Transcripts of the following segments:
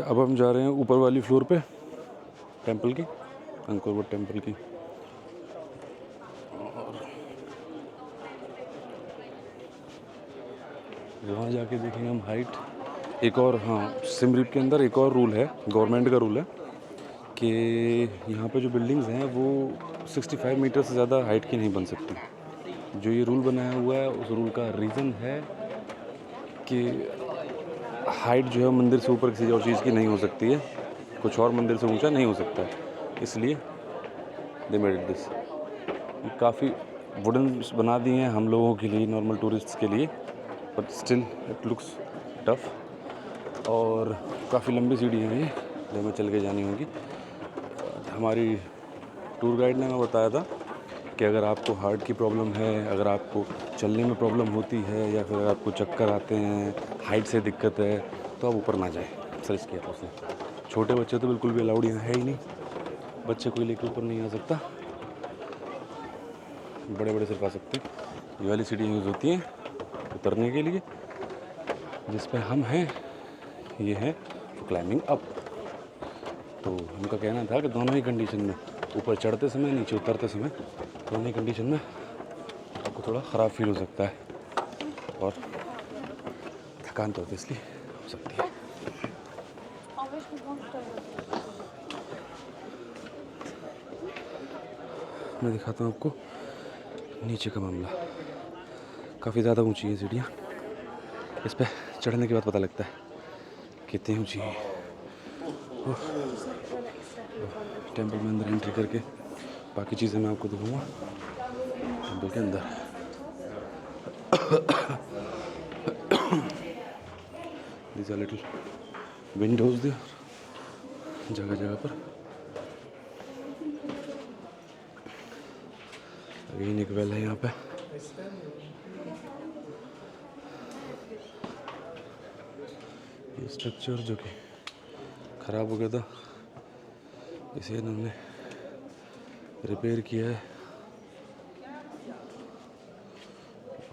अब हम जा रहे हैं ऊपर वाली फ्लोर पे टेंपल की, अंकोर वाट टेंपल की। और वहाँ जाके देखेंगे हम हाइट। एक और, हाँ, सिम रीप के अंदर एक और रूल है, गवर्नमेंट का रूल है कि यहाँ पे जो बिल्डिंग्स हैं वो 65 मीटर से ज़्यादा हाइट की नहीं बन सकती। जो ये रूल बनाया हुआ है उस रूल का रीज़न है कि हाइट जो है मंदिर से ऊपर किसी और चीज़ की नहीं हो सकती है, कुछ और मंदिर से ऊंचा नहीं हो सकता है, इसलिए दे मेड दिस। काफ़ी वुडन बना दिए हैं हम लोगों के लिए, नॉर्मल टूरिस्ट्स के लिए, but still it looks tough. और काफ़ी लंबी सीढ़ियाँ हैं जो हमें चल के जानी होगी। हमारी टूर गाइड ने हमें बताया था कि अगर आपको हार्ट की प्रॉब्लम है, अगर आपको चलने में प्रॉब्लम होती है, या फिर अगर आपको चक्कर आते हैं, हाइट से दिक्कत है, तो आप ऊपर ना जाएं। सजेस्ट किया था उसने। छोटे बच्चे तो बिल्कुल भी अलाउड यहाँ है ही नहीं, बच्चे कोई लेकर ऊपर नहीं आ सकता, बड़े बड़े सिर्फ आ सकते हैं। ये वाली सीढ़ियाँ यूज़ होती हैं उतरने के लिए, जिस पे हम हैं ये है क्लाइंबिंग अप। तो उनका कहना था कि दोनों ही कंडीशन में, ऊपर चढ़ते समय, नीचे उतरते समय, दोनों ही कंडीशन में आपको थोड़ा ख़राब फील हो सकता है और थकान तो ऑब्वियसली हो सकती है। मैं दिखाता हूँ आपको नीचे का मामला। काफ़ी ज़्यादा ऊंची है सीढ़ियाँ, इस पर चढ़ने के बाद पता लगता है कितनी ऊंची है। टेंपल में अंदर एंट्री करके बाकी चीज़ें मैं आपको दिखाऊंगा टेंपल के अंदर। These are little windows there, जगह जगह पर। अगेन एक वेल है यहाँ पे। ये स्ट्रक्चर जो कि ख़राब हो गया था, इसे इन्होंने रिपेयर किया है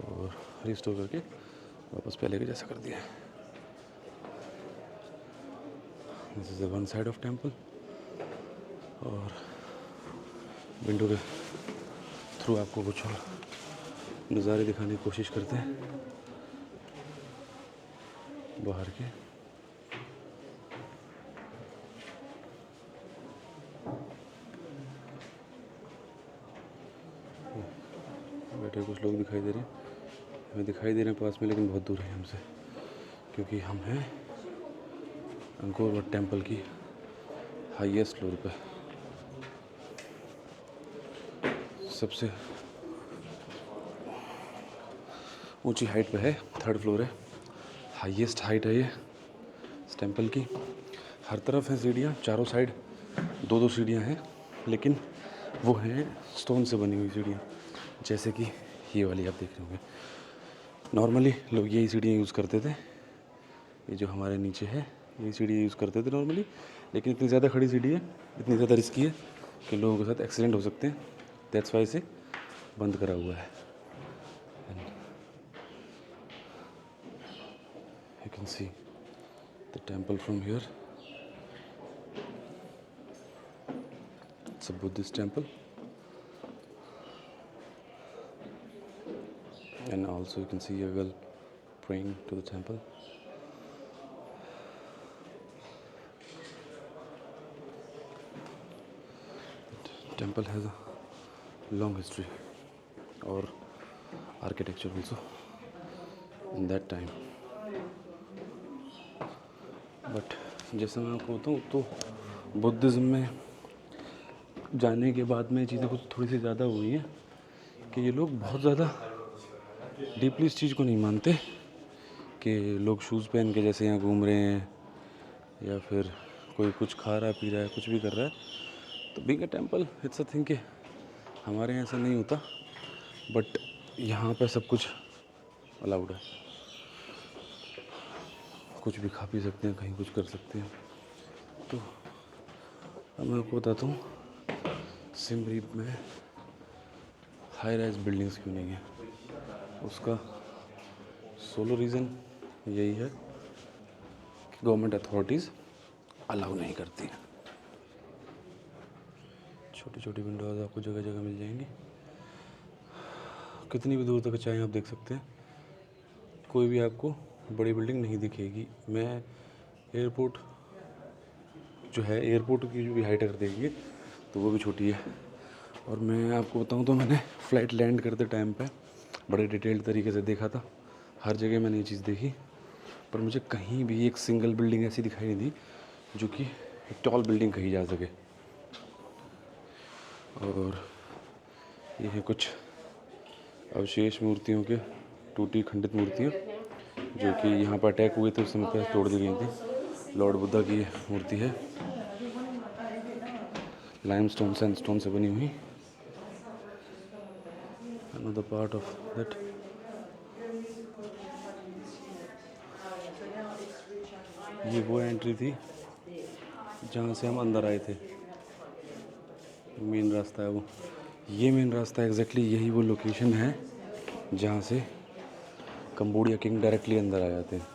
और रिस्टोर करके वापस पहले के जैसा कर दिया है। This is the one side of temple. और विंडो के थ्रू आपको कुछ और नज़ारे दिखाने की कोशिश करते हैं बाहर के। बैठे कुछ लोग दिखाई दे रहे हैं, हमें दिखाई दे रहे हैं पास में, लेकिन बहुत दूर है हमसे, क्योंकि हम हैं अंकोर वाट टेंपल की हाईएस्ट फ्लोर पे। सबसे ऊंची हाइट पे है, 3rd फ्लोर है, हाईएस्ट हाइट है ये इस टेंपल की। हर तरफ है सीढ़ियाँ, चारों साइड 2-2 सीढ़ियाँ हैं, लेकिन वो हैं स्टोन से बनी हुई सीढ़ियाँ, जैसे कि ये वाली आप देख रहे होंगे। नॉर्मली लोग यही सीढ़ियाँ यूज़ करते थे, ये जो हमारे नीचे है यही सीढ़ी यूज़ करते थे नॉर्मली, लेकिन इतनी ज़्यादा खड़ी सीढ़ी है, इतनी ज़्यादा रिस्की है कि लोगों के साथ एक्सीडेंट हो सकते हैं। दैट्स वाई इसे बंद करा हुआ है। You can see the temple from here. It's a Buddhist temple and also you can see a girl praying to the temple. The temple has a long history or architecture also in that time, but जैसे मैं आपको बताऊँ तो Buddhism में जाने के बाद में चीज़ें कुछ थोड़ी सी ज़्यादा हुई हैं कि ये लोग बहुत ज़्यादा डीपली इस चीज़ को नहीं मानते कि लोग शूज़ पहन के जैसे यहाँ घूम रहे हैं, या फिर कोई कुछ खा रहा है, पी रहा है, कुछ भी कर रहा है। तो being a temple it's a thing कि हमारे यहाँ ऐसा नहीं होता, बट यहाँ पे सब कुछ अलाउड है, कुछ भी खा पी सकते हैं, कहीं कुछ कर सकते हैं। तो अब मैं आपको बताता हूँ सिम रीप में हाई राइज बिल्डिंग्स क्यों नहीं है। उसका सोलो रीज़न यही है कि गवर्नमेंट अथॉरिटीज़ अलाउ नहीं करती। छोटी छोटी विंडोज़ आपको जगह जगह मिल जाएंगी। कितनी भी दूर तक चाहें आप देख सकते हैं, कोई भी आपको बड़ी बिल्डिंग नहीं दिखेगी। मैं एयरपोर्ट जो है, एयरपोर्ट की जो भी हाइट अगर देखिए तो वो भी छोटी है। और मैं आपको बताऊं तो मैंने फ़्लाइट लैंड करते टाइम पे बड़े डिटेल्ड तरीके से देखा था। हर जगह मैंने ये चीज़ देखी, पर मुझे कहीं भी एक सिंगल बिल्डिंग ऐसी दिखाई नहीं दी जो कि एक टॉल बिल्डिंग कही जा सके। और ये है कुछ अवशेष मूर्तियों के, टूटी खंडित मूर्तियाँ जो कि यहाँ पर अटैक हुए थे उस समय पर तोड़ दी गई थी। लॉर्ड बुद्धा की मूर्ति है, लाइमस्टोन सैंडस्टोन से बनी हुई। Another part of that. ये वो एंट्री थी जहाँ से हम अंदर आए थे, मेन रास्ता है वो। ये मेन रास्ता एग्जैक्टली यही वो लोकेशन है जहाँ से कंबोडिया किंग डायरेक्टली अंदर आ जाते हैं।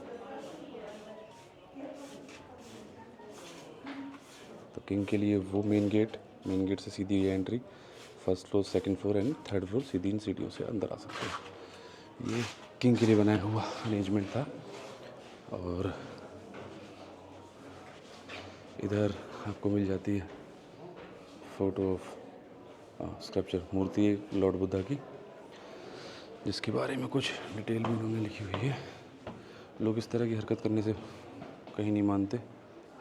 तो किंग के लिए वो मेन गेट से सीधी ये entry, first floor, second floor and third floor, सीधी इन सीढ़ियों से अंदर आ सकते हैं। ये किंग के लिए बनाया हुआ अरेंजमेंट था। और इधर आपको मिल जाती है फ़ोटो ऑफ स्कल्पचर, मूर्ति है लॉर्ड बुद्धा की, जिसके बारे में कुछ डिटेल भी उन्होंने लिखी हुई है। लोग इस तरह की हरकत करने से कहीं नहीं मानते,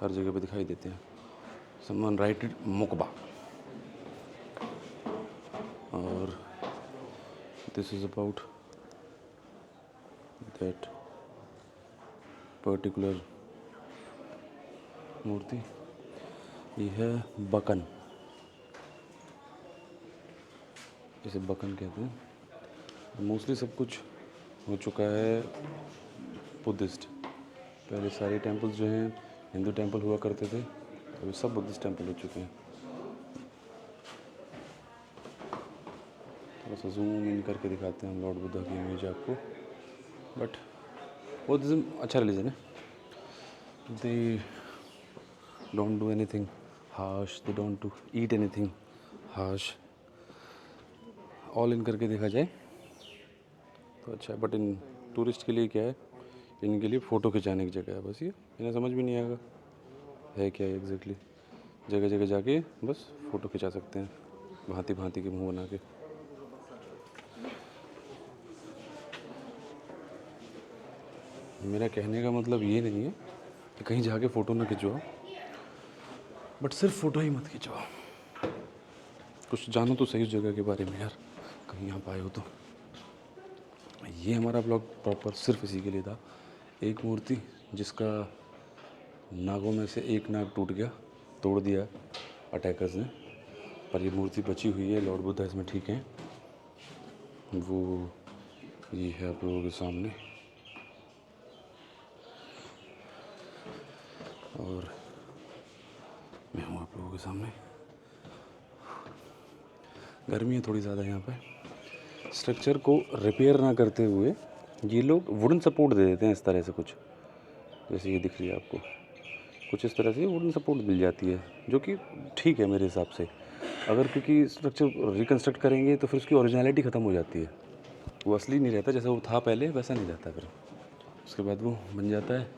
हर जगह पे दिखाई देते हैं। समवन राइटेड मुकबा। और this is about that particular मूर्ति। ये है बकन, इसे बकन कहते हैं। मोस्टली सब कुछ हो चुका है बुद्धिस्ट। पहले सारे टेम्पल्स जो हैं हिंदू टेम्पल हुआ करते थे, अभी सब बुद्धिस्ट टेम्पल हो चुके हैं। थोड़ा सा जूम इन करके दिखाते हैं हम लॉर्ड बुद्धा की इमेज आपको। बट बुद्धिज्म अच्छा रिलीजन है। They don't do anything harsh, they don't do eat anything harsh. All in करके देखा जाए तो अच्छा है। बट इन टूरिस्ट के लिए क्या है, इनके लिए फ़ोटो खिंचाने की जगह है बस। ये इन्हें समझ भी नहीं आएगा है क्या एग्जैक्टली। जगह जगह जाके बस फ़ोटो खिंचा सकते हैं, भांति भांति के मुंह बना के। मेरा कहने का मतलब ये नहीं है कि कहीं जाके फ़ोटो ना खिंचवाओ, बट सिर्फ फ़ोटो ही मत खिंचवाओ। कुछ जानो तो सही उस जगह के बारे में यार, कहीं यहाँ पाए हो तो। ये हमारा ब्लॉग प्रॉपर सिर्फ इसी के लिए था। एक मूर्ति जिसका नागों में से एक नाग टूट गया, तोड़ दिया अटैकर्स ने, पर ये मूर्ति बची हुई है। लॉर्ड बुद्धा इसमें ठीक हैं। वो ये है आप लोगों के सामने। और मैं हूँ आप लोगों के सामने। गर्मी है थोड़ी ज़्यादा यहाँ पे। स्ट्रक्चर को रिपेयर ना करते हुए ये लोग वुडन सपोर्ट दे देते हैं इस तरह से, कुछ जैसे ये दिख रही है आपको, कुछ इस तरह से वुडन सपोर्ट मिल जाती है, जो कि ठीक है मेरे हिसाब से। अगर क्योंकि स्ट्रक्चर रिकन्स्ट्रक्ट करेंगे तो फिर उसकी ओरिजिनलिटी ख़त्म हो जाती है, वो असली नहीं रहता। जैसा वो था पहले वैसा नहीं रहता, फिर उसके बाद वो बन जाता है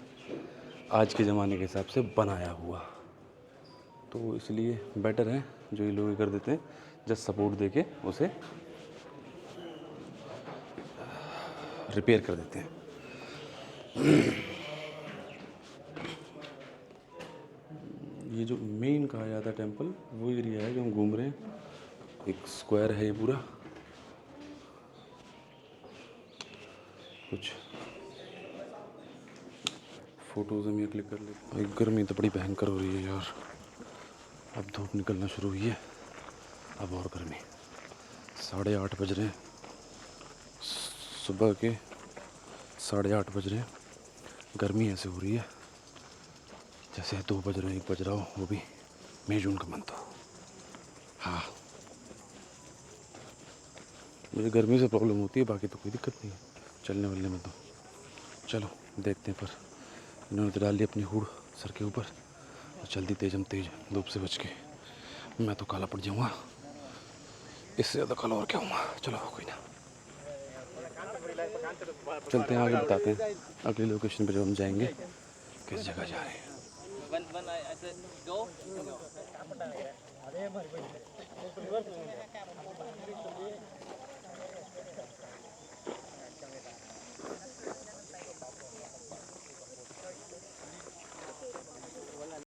आज के ज़माने के हिसाब से बनाया हुआ। तो इसलिए बेटर है जो ये लोग कर देते हैं, जस्ट सपोर्ट दे के उसे रिपेयर कर देते हैं। ये जो मेन कहा जाता है टेंपल, वो एरिया है जो हम घूम रहे हैं। एक स्क्वायर है ये पूरा। कुछ फ़ोटोज़ हम ये क्लिक कर लेते हैं। गर्मी तो बड़ी भयंकर हो रही है यार, अब धूप निकलना शुरू हुई है। अब और गर्मी। 8:30 बज रहे हैं, सुबह के 8:30 बज रहे हैं। गर्मी ऐसे हो रही है जैसे 2 बज रहे हैं, 1 बज रहा हो, वो भी मई जून का मंथ हो। हाँ, मुझे गर्मी से प्रॉब्लम होती है, बाकी तो कोई दिक्कत नहीं है चलने वलने में। तो चलो देखते हैं। पर इन्होंने तो डाल दी अपनी हुड सर के ऊपर, जल्दी तेज हम तेज धूप से बच के, मैं तो काला पड़ जाऊँगा, इससे ज़्यादा काला और क्या होगा। चलो कोई ना, चलते हैं आगे, बताते हैं अगली लोकेशन पे जब हम जाएंगे किस जगह जा रहे हैं।